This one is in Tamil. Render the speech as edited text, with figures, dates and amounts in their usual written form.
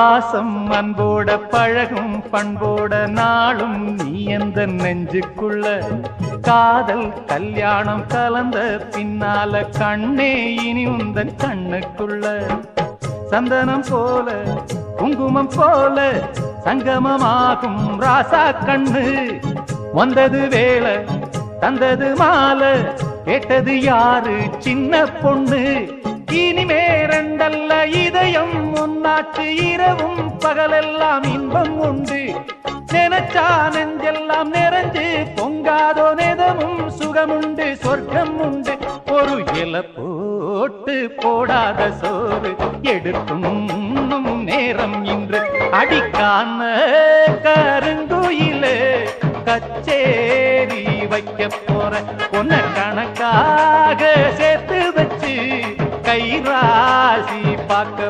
பாசம் அன்போட பழகும் பண்போட நாளும் நீ எந்த நெஞ்சுக்குள்ள காதல் கல்யாணம் கலந்த பின்னால கண்ணே இனி உந்தன் கண்ணுக்குள்ள சந்தனம் போல குங்குமம் போல சங்கமமாகும் ராசா கண்ணு வந்தது வேலை தந்தது மாலை கேட்டது யாரு சின்ன பொண்ணு இனிமே ரெண்டல்ல இதயம் ஒன்னாச்சு இரவும் பகலெல்லாம் இன்பம் உண்டு நினைச்சா நெஞ்செல்லாம் நிறைஞ்சு பொங்காதோ நெதமும் சுகமுண்டு சொர்க்கம் உண்டு ஒரு இலை போட்டு போடாத சோறு எடுக்கும் நேரம் இன்று அடிக்கான கருங்குயிலே கச்சேரி வைக்க போற பொன்ன கணக்காக சேர்த்து வச்சு கைராசி பார்க்க